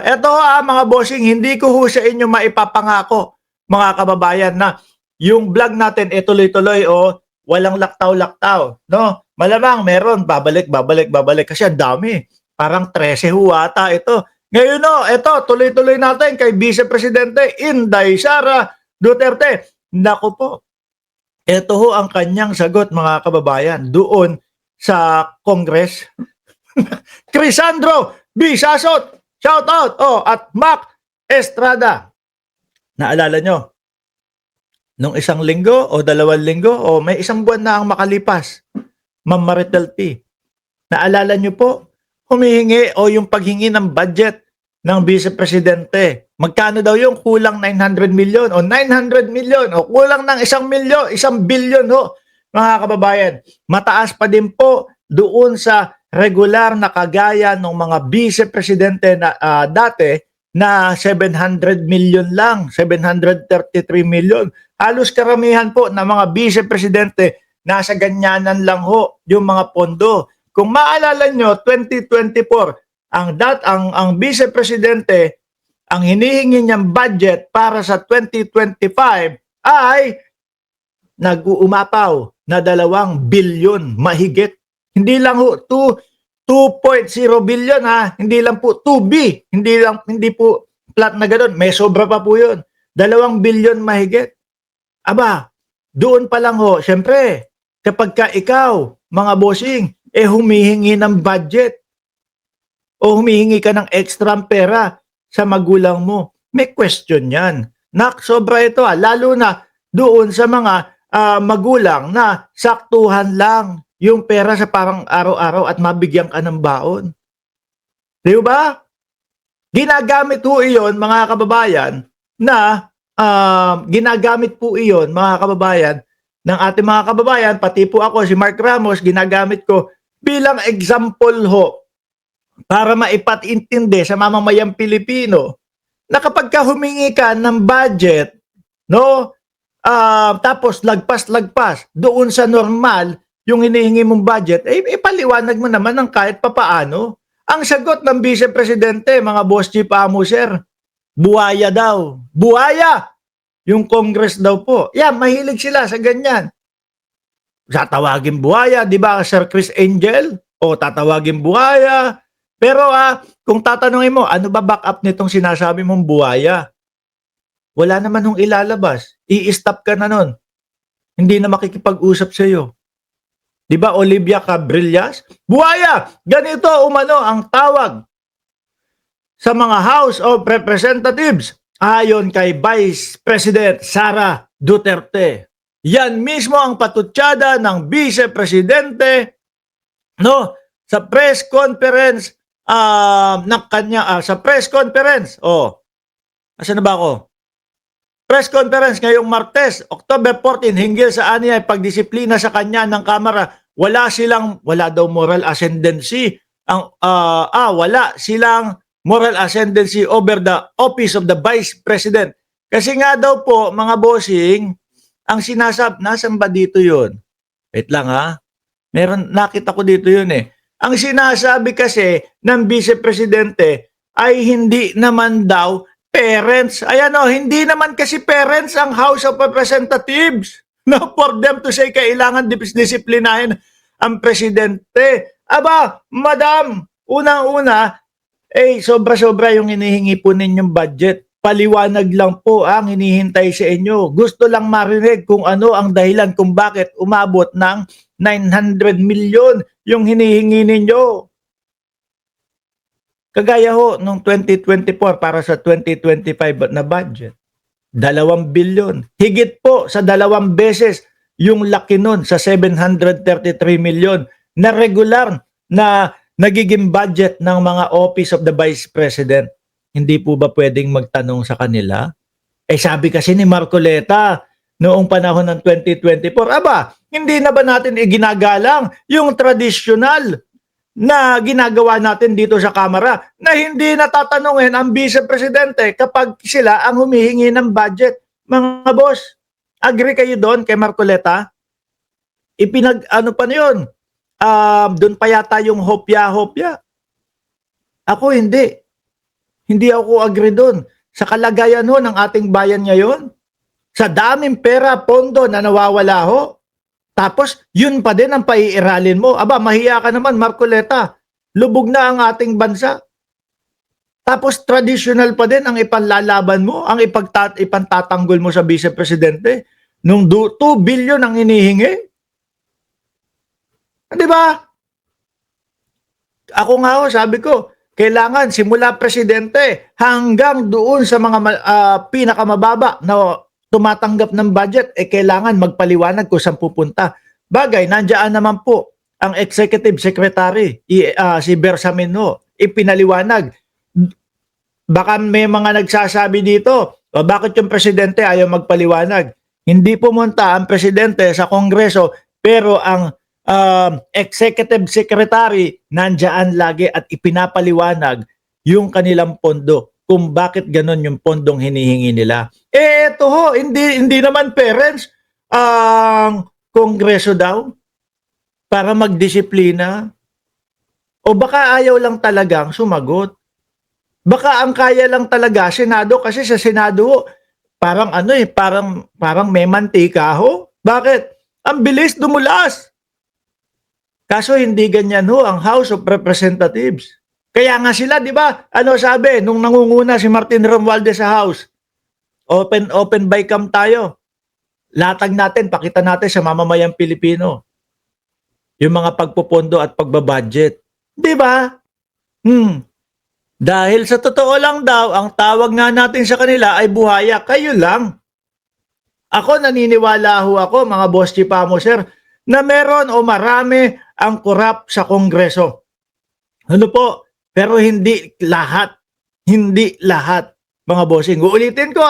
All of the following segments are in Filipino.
Eto mga bossing, hindi ko ho sa inyo maipapangako, mga kababayan, na yung vlog natin tuloy-tuloy o walang laktaw-laktaw, no? Malamang meron babalik, babalik, babalik kasi ang dami. Parang 13 ho ata ito. Ngayon eto tuloy-tuloy natin kay Vice Presidente Inday Sara Duterte. Naku po, eto ho ang kanyang sagot, mga kababayan, doon sa Congress. Crisandro Bisasot, shout out. At Mac Estrada. Naalala nyo, nung isang linggo o 2 linggo o may isang buwan na ang makalipas, Ma'am Maritel P. Naalala nyo po, humihingi o yung paghingi ng budget ng Vice Presidente. Magkano daw yung kulang 900 million o 900 million o kulang ng 1 billion ho, mga kababayan. Mataas pa din po doon sa regular na kagaya ng mga Vice Presidente na dati na 700 million lang, 733 million. Halos karamihan po ng mga Vice Presidente nasa ganyanan lang ho yung mga pondo. Kung maalala nyo, 2024, ang Vice Presidente, ang hinihingi niyang budget para sa 2025 ay nag-uumapaw na 2 billion mahigit. Hindi lang ho 2.0 billion hindi lang po 2B, hindi po flat na ganoon, may sobra pa po 'yon. 2 billion mahigit. Aba, doon pa lang ho, syempre, kapag ka ikaw, mga bossing, humihingi ng budget o humihingi ka ng extra pera sa magulang mo, may question yan. Nak, sobra ito lalo na doon sa mga magulang na saktuhan lang yung pera sa parang araw-araw at mabigyan ka ng baon. Di ba? Ginagamit po iyon, mga kababayan, na ginagamit po iyon, mga kababayan, ng ating mga kababayan, pati po ako, si Mark Ramos, ginagamit ko bilang example ho para maipatintindi sa mamamayang Pilipino na kapag ka humingi ka ng budget, no, tapos lagpas-lagpas doon sa normal yung hinihingi mong budget, ipaliwanag mo naman ng kahit papaano. Ang sagot ng Vice Presidente, mga boss chief sir, buhaya daw. Buhaya! Yung Congress daw po. Yan, mahilig sila sa ganyan. Tatawagin buhaya, di ba, Sir Chris Angel? O tatawagin buhaya. Pero kung tatanungin mo, ano ba backup nitong sinasabi mong buhaya? Wala naman nung ilalabas. I-stop ka na nun. Hindi na makikipag-usap sa iyo. Di ba, Olivia Cabrillas? Buhaya! Ganito umano ang tawag sa mga House of Representatives ayon kay Vice President Sara Duterte. Yan mismo ang patutsada ng Vice Presidente, no, sa press conference ng kanya sa press conference. Asan na ba ako? Press conference ngayong Martes, October 14, hinggil sa aniya pagdisiplina sa kanya ng Kamara. Wala daw moral ascendancy. Wala silang moral ascendancy over the office of the Vice President. Kasi nga daw po, mga bossing, ang nasan ba dito yun? Wait lang meron, nakita ko dito yun Ang sinasabi kasi ng Vice Presidente ay hindi naman daw parents. Ayan hindi naman kasi parents ang House of Representatives. No, for them to say kailangan disiplinahin ang presidente. Aba, madam, unang-una, sobra-sobra yung hinihingi po ninyong budget. Paliwanag lang po ang hinihintay sa inyo. Gusto lang marinig kung ano ang dahilan kung bakit umabot ng 900 million yung hinihingi ninyo. Kagaya ho nung 2024 para sa 2025 na budget. 2 billion. Higit po sa 2 beses yung laki nun sa 733 million na regular na nagiging budget ng mga Office of the Vice President. Hindi po ba pwedeng magtanong sa kanila? Sabi kasi ni Marcoleta noong panahon ng 2024, hindi na ba natin iginagalang yung traditional na ginagawa natin dito sa Kamara na hindi natatanungin ang Vice Presidente kapag sila ang humihingi ng budget? Mga boss, agree kayo doon kay Marcoleta? Pa na yun? Doon pa yata yung hopya-hopya. Ako hindi. Hindi ako agree doon. Sa kalagayan ho ng ating bayan ngayon, sa daming pera, pondo na nawawala ho, tapos yun pa din ang paiiralin mo. Aba, mahiya ka naman, Marcoleta. Lubog na ang ating bansa. Tapos traditional pa din ang ipanlalaban mo, ang ipantatanggol mo sa Vice Presidente. Nung 2 billion ang hinihingi. Di ba? Ako nga ho, sabi ko, kailangan simula presidente hanggang doon sa mga pinakamababa na tumatanggap ng budget, kailangan magpaliwanag kung saan pupunta. Bagay, nandiyan naman po ang Executive Secretary, si Bersamin, ipinaliwanag. Baka may mga nagsasabi dito, bakit yung presidente ayaw magpaliwanag? Hindi pumunta ang presidente sa Kongreso, pero ang Executive Secretary nandiyan lagi at ipinapaliwanag yung kanilang pondo kung bakit ganon yung pondong hinihingi nila. Eto ho, hindi naman parents ang Kongreso daw para magdisiplina. O baka ayaw lang talagang sumagot. Baka ang kaya lang talaga Senado, kasi sa Senado parang parang may mantika ho. Bakit? Ang bilis dumulas. Kaso hindi ganyan ho ang House of Representatives. Kaya nga sila, di ba? Ano sabi nung nangunguna si Martin Romualdez sa House? Open by cam tayo. Latag natin, pakita natin sa mamamayang Pilipino yung mga pagpopondo at pagbabudget. Di ba? Dahil sa totoo lang daw, ang tawag nga natin sa kanila ay buhaya. Kayo lang. Ako naniniwala ho ako, mga boss chipamo sir, na meron o marami ang korap sa Kongreso. Ano po? Pero hindi lahat. Hindi lahat, mga bossing. Uulitin ko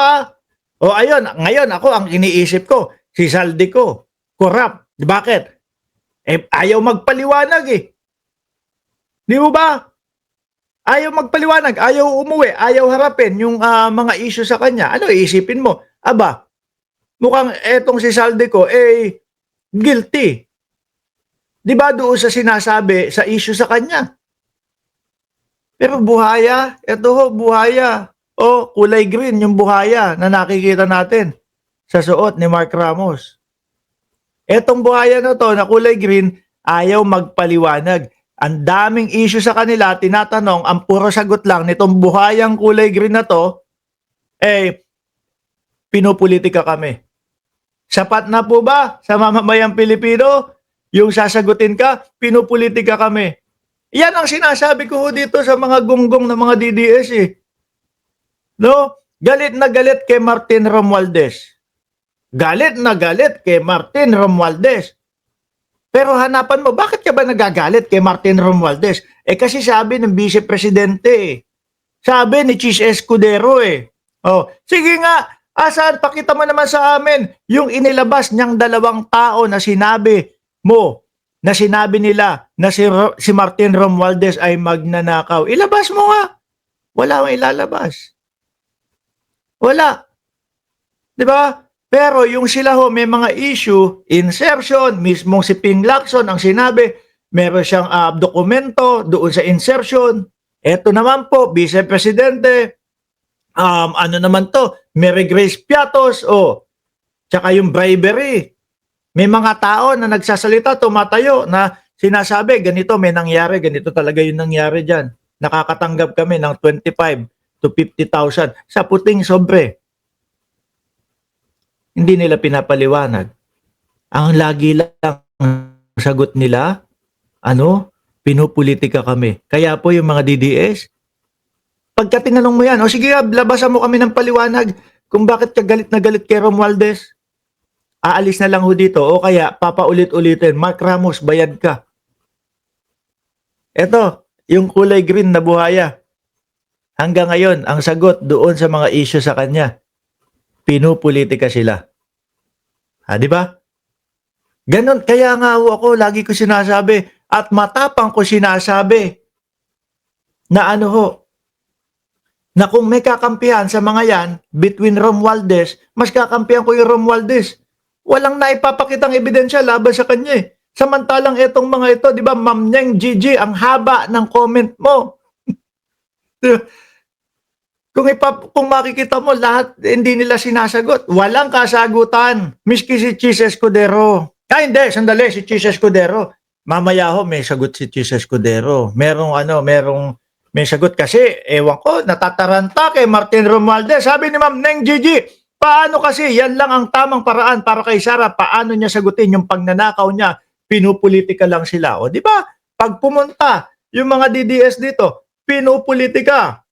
O ayun, ngayon ako ang iniisip ko, si Saldi ko, korap. Bakit? Ayaw magpaliwanag Di mo ba? Ayaw magpaliwanag, ayaw umuwi, ayaw harapin yung mga issue sa kanya. Ano iisipin mo? Aba, mukhang etong si Saldi ko, guilty. Di ba doon sa sinasabi sa issue sa kanya? Pero buhaya, eto ho, buhaya. Kulay green yung buhaya na nakikita natin sa suot ni Mark Ramos. Etong buhaya na to na kulay green, ayaw magpaliwanag. Ang daming issue sa kanila, tinatanong, ang puro sagot lang nitong buhayang kulay green na to, pinupolitika kami. Sapat na po ba sa mamamayang Pilipino? Yung sasagutin ka, pinupolitika kami. Yan ang sinasabi ko dito sa mga gunggong ng mga DDS No? Galit na galit kay Martin Romualdez. Galit na galit kay Martin Romualdez. Pero hanapan mo, bakit ka ba nagagalit kay Martin Romualdez? Kasi sabi ng Vice Presidente Sabi ni Chis Escudero sige nga, asan? Pakita mo naman sa amin yung inilabas niyang 2 tao na sinabi mo, na sinabi nila na si Martin Romualdez ay magnanakaw. Ilabas mo nga. Wala akong ilalabas. Wala. Diba? Pero yung sila may mga issue, insertion, mismong si Ping Lacson ang sinabi, meron siyang dokumento doon sa insertion. Eto naman po, Vice Presidente, ano naman to, Mary Grace Piatos, tsaka yung bribery. May mga tao na nagsasalita, tumatayo, na sinasabi, ganito may nangyari, ganito talaga yung nangyari dyan. Nakakatanggap kami ng 25 to 50,000 sa puting sobre. Hindi nila pinapaliwanag. Ang lagi lang sagot nila, pinupolitika kami. Kaya po yung mga DDS, pagka tinanong mo yan, sige, labasan mo kami ng paliwanag kung bakit ka galit na galit kay Romualdez. Aalis na lang ho dito o kaya papaulit-ulitin, Mark Ramos, bayad ka. Eto, yung kulay green na buhaya. Hanggang ngayon, ang sagot doon sa mga issue sa kanya, pinupolitika sila. Di ba? Ganon, kaya nga ako, lagi ko sinasabi, at matapang ko sinasabi, na na kung may kakampihan sa mga yan, between Romualdez, mas kakampihan ko yung Romualdez. Walang naipapakitang ebidensya laban sa kanya Samantalang itong mga ito, di ba, Ma'am Nyang Gigi, ang haba ng comment mo. Kung makikita mo lahat hindi nila sinasagot. Walang kasagutan. Miski si Chis Escudero. Hindi, sandali, si Chis Escudero. Mamaya ho, may sagot si Chis Escudero. May sagot kasi, ewan ko, natataranta kay Martin Romualdez. Sabi ni Ma'am Neng Gigi, paano kasi, yan lang ang tamang paraan para kay Sara, paano niya sagutin yung pagnanakaw niya, pinupolitika lang sila. O di ba? Pag pumunta, yung mga DDS dito, pinupolitika.